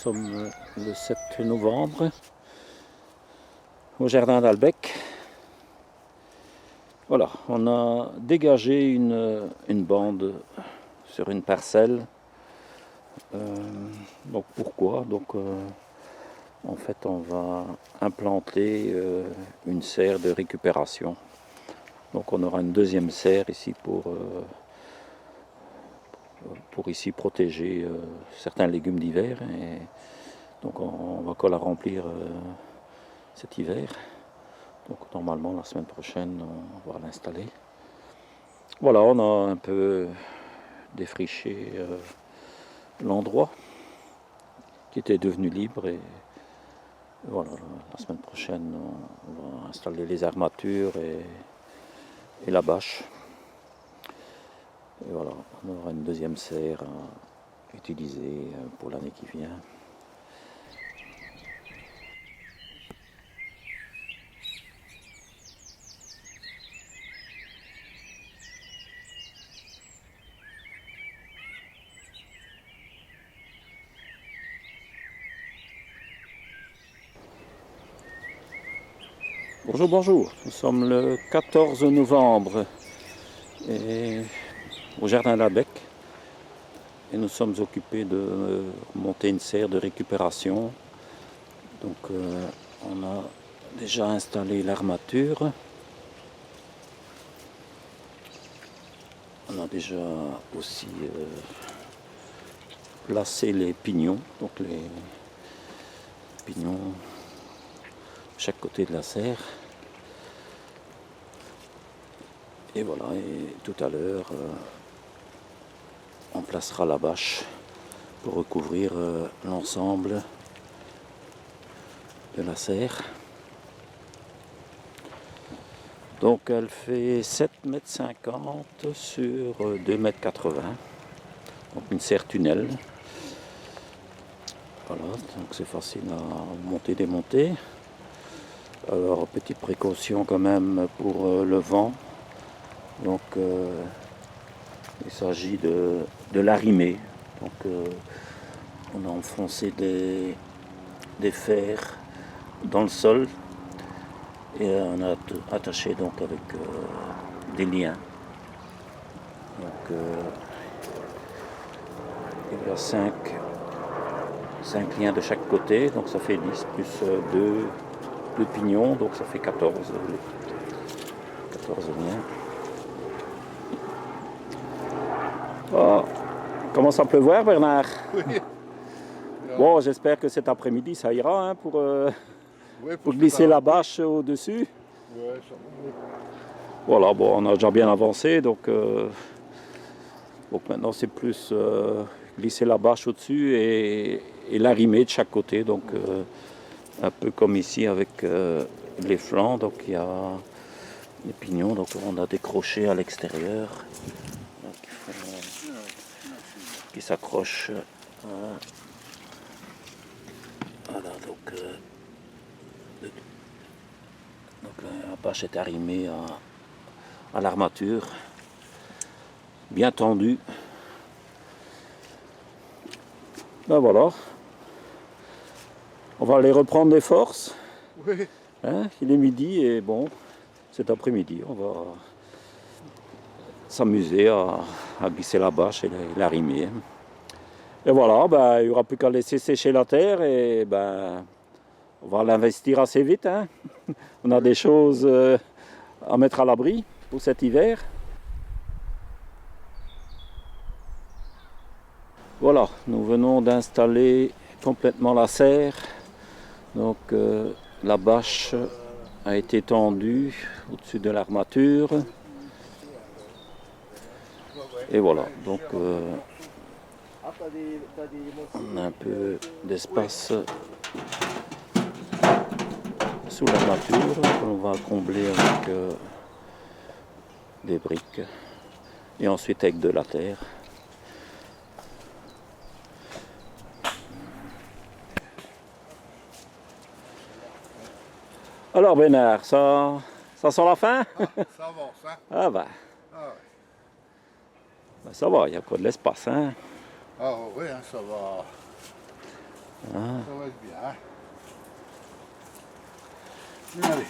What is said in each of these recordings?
sommes le 7 novembre au jardin d'Albec. Voilà, on a dégagé une bande sur une parcelle. Donc pourquoi? En fait, on va implanter une serre de récupération. Donc on aura une deuxième serre ici pour ici protéger certains légumes d'hiver. Et donc on va encore la remplir cet hiver. Donc normalement la semaine prochaine on va l'installer. Voilà, on a un peu défriché l'endroit qui était devenu libre et voilà, la semaine prochaine on va installer les armatures et la bâche. Et voilà, on aura une deuxième serre à utiliser pour l'année qui vient. Bonjour, bonjour. Nous sommes le 14 novembre au jardin d'Albec et nous sommes occupés de monter une serre de récupération. Donc on a déjà installé l'armature. On a déjà aussi placé les pignons, donc les pignons de chaque côté de la serre. Et voilà, et tout à l'heure, on placera la bâche pour recouvrir l'ensemble de la serre. Donc elle fait 7,50 m sur 2,80 m. Donc une serre tunnel. Voilà, donc c'est facile à monter, démonter. Alors petite précaution quand même pour le vent. Donc il s'agit de l'arrimer. Donc on a enfoncé des fers dans le sol et on a attaché donc avec des liens. Donc il y a 5 liens de chaque côté, donc ça fait 10 plus 2 pignons, donc ça fait 14 liens. Oh, commence à pleuvoir, Bernard. Oui. Bon, j'espère que cet après-midi ça ira hein, pour glisser la bâche au-dessus. Ouais, ça va. Voilà, bon, on a déjà bien avancé, donc maintenant c'est plus glisser la bâche au-dessus et l'arrimer de chaque côté, donc un peu comme ici avec les flancs, donc il y a les pignons, donc on a des crochets à l'extérieur qui s'accrochent. Voilà, donc la bâche est arrimée à l'armature, bien tendue. Ben voilà, on va aller reprendre des forces. Oui. Hein, il est midi et bon, cet après-midi, on va s'amuser à glisser la bâche et l'arrimer. Et voilà, ben, il n'y aura plus qu'à laisser sécher la terre et ben, on va l'investir assez vite. Hein. On a des choses à mettre à l'abri pour cet hiver. Voilà, nous venons d'installer complètement la serre. Donc la bâche a été tendue au-dessus de l'armature. Et voilà, donc on a un peu d'espace sous l'armature qu'on va combler avec des briques et ensuite avec de la terre. Alors Bénard, ça sent la fin? Ah, ça avance, hein? Ah ben, Ah, ouais. ben ça va, il y a quoi de l'espace, hein? Ah oui, hein, ça va. Ah. Ça va être bien. Allez.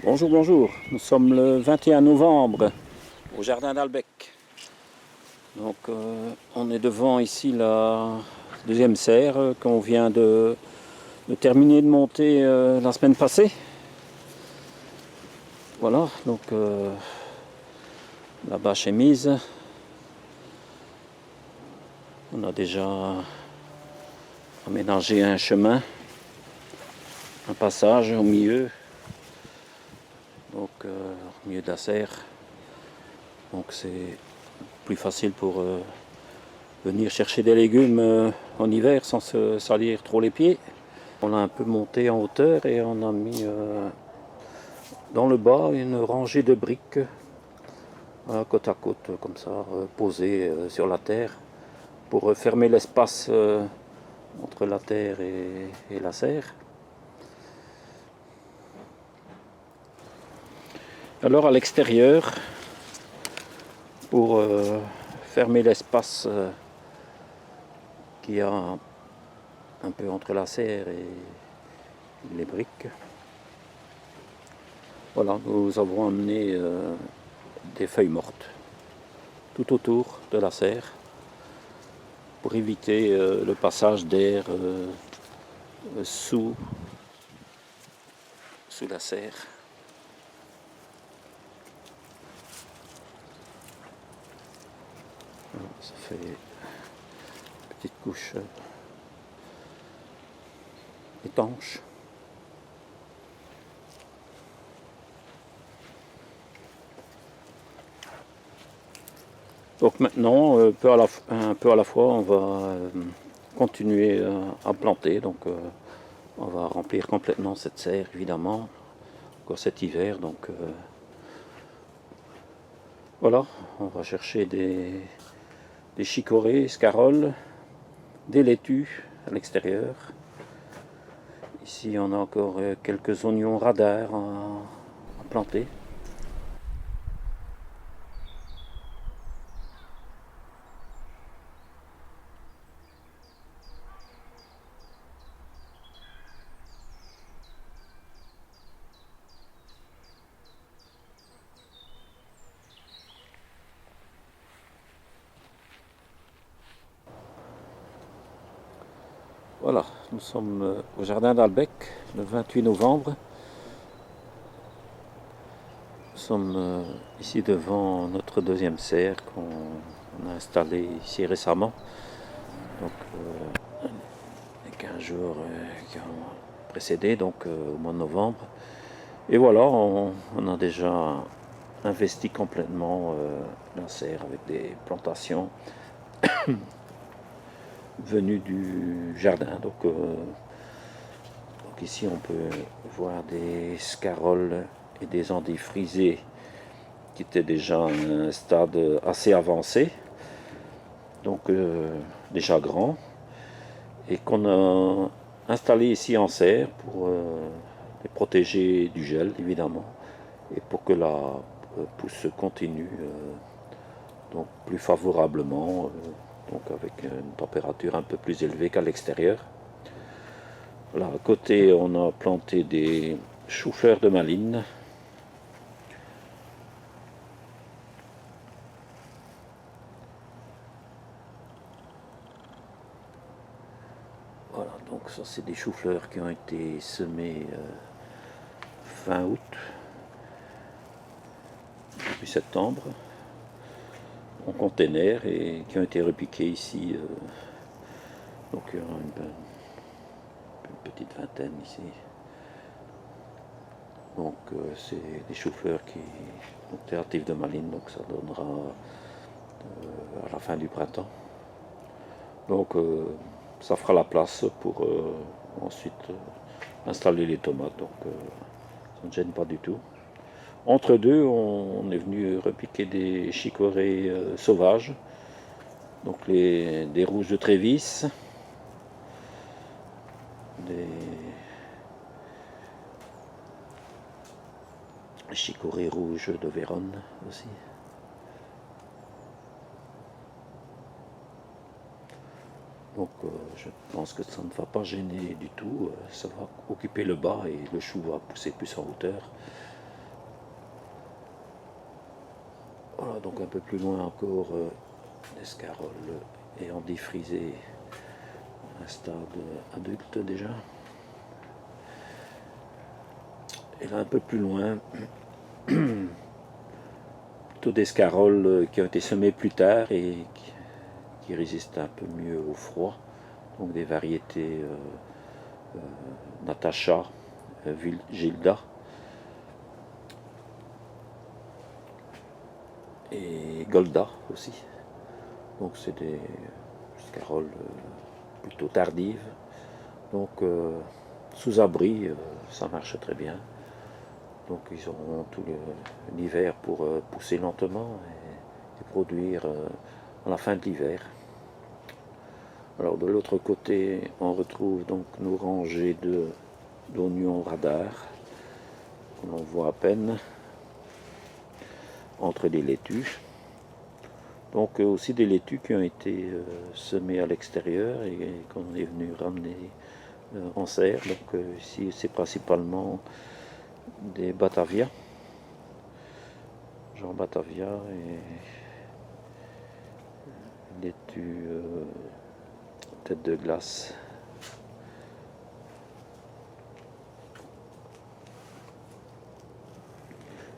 Bonjour, bonjour. Nous sommes le 21 novembre au jardin d'Albec. Donc on est devant ici la deuxième serre qu'on vient de terminer de monter la semaine passée. Voilà, donc la bâche est mise. On a déjà aménagé un chemin, un passage au milieu. Donc au milieu de la serre. Donc c'est plus facile pour venir chercher des légumes en hiver sans se salir trop les pieds. On a un peu monté en hauteur et on a mis dans le bas une rangée de briques côte à côte comme ça, posées sur la terre pour fermer l'espace entre la terre et la serre. Alors à l'extérieur, pour fermer l'espace qu'il y a un peu entre la serre et les briques, voilà, nous avons amené des feuilles mortes tout autour de la serre pour éviter le passage d'air sous la serre. Voilà, ça fait une petite couche étanche. Donc maintenant, un peu à la fois, on va continuer à planter. Donc on va remplir complètement cette serre, évidemment, encore cet hiver. Donc voilà, on va chercher des chicorées, scaroles, des laitues à l'extérieur. Ici, on a encore quelques oignons radars à planter. Voilà, nous sommes au jardin d'Albec, le 28 novembre. Nous sommes ici devant notre deuxième serre qu'on a installée ici récemment. Donc, les 15 jours qui ont précédé, donc au mois de novembre. Et voilà, on a déjà investi complètement la serre avec des plantations venues du jardin. Donc ici, on peut voir des scaroles et des endives frisées qui étaient déjà à un stade assez avancé, donc déjà grand, et qu'on a installé ici en serre pour les protéger du gel, évidemment, et pour que la pousse continue donc plus favorablement, donc avec une température un peu plus élevée qu'à l'extérieur. Là, à côté, on a planté des choux-fleurs de Malines. Voilà, donc ça c'est des choux-fleurs qui ont été semés fin août, depuis septembre, en container et qui ont été repiqués ici. Donc il y aura une petite vingtaine ici. Donc c'est des choux-fleurs qui sont thératifs de Malines, donc ça donnera à la fin du printemps. Donc ça fera la place pour ensuite installer les tomates, donc ça ne gêne pas du tout. Entre deux, on est venu repiquer des chicorées sauvages, donc des rouges de Trévis, chicorée rouge de Vérone aussi. Donc je pense que ça ne va pas gêner du tout, ça va occuper le bas et le chou va pousser plus en hauteur. Voilà, donc un peu plus loin encore, l'escarole ayant défrisé un stade adulte déjà. Et là un peu plus loin, plutôt d'escaroles qui ont été semées plus tard et qui résistent un peu mieux au froid. Donc des variétés Natacha, Gilda et Golda aussi. Donc c'est des escaroles plutôt tardives. Donc sous abri, ça marche très bien. Donc ils auront tout l'hiver pour pousser lentement et produire à la fin de l'hiver. Alors de l'autre côté, on retrouve donc nos rangées d'oignons radar, que l'on voit à peine, entre les laitues. Donc aussi des laitues qui ont été semées à l'extérieur et qu'on est venu ramener en serre. Donc ici c'est principalement des Batavia, Jean Batavia et laitue tête de glace.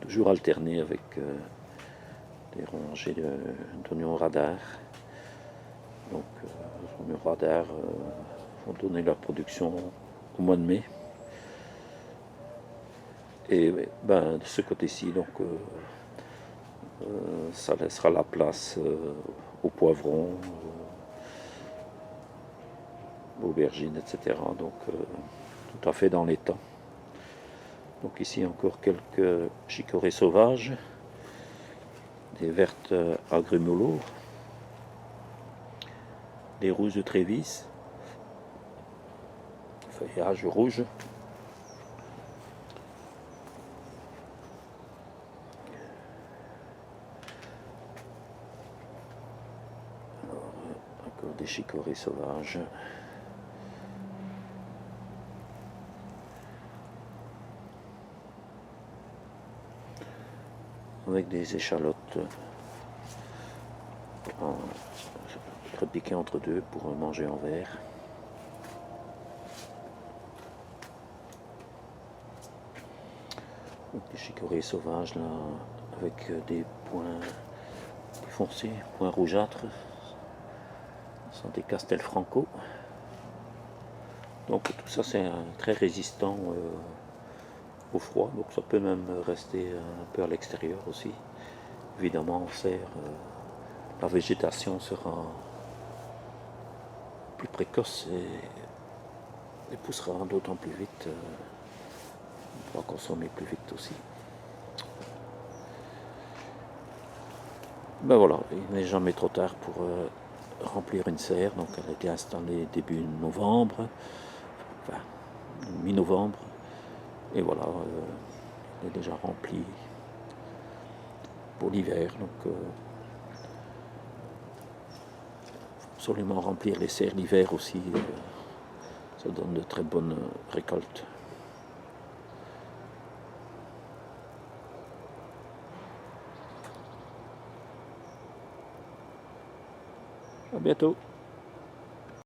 Toujours alterné avec des rangées d'oignons radar. Donc les oignons radar vont donner leur production au mois de mai. Et ben, de ce côté-ci, donc ça laissera la place aux poivrons, aubergines, etc. Donc tout à fait dans les temps. Donc ici encore quelques chicorées sauvages, des vertes agrumelots, des rouges de Trévis, feuillage rouge. Alors, encore des chicorées sauvages. Avec des échalotes repiquées entre deux pour manger en verre. Donc des chicorées sauvages là, avec des points foncés, points rougeâtres. Ce sont des Castelfranco. Donc tout ça c'est très résistant au froid, donc ça peut même rester un peu à l'extérieur aussi. Évidemment en serre, la végétation sera plus précoce et poussera d'autant plus vite. On pourra consommer plus vite aussi. Ben voilà, il n'est jamais trop tard pour remplir une serre. Donc elle a été installée début novembre, enfin mi-novembre. Et voilà, elle est déjà remplie pour l'hiver. Donc absolument remplir les serres l'hiver aussi, ça donne de très bonnes récoltes. À bientôt.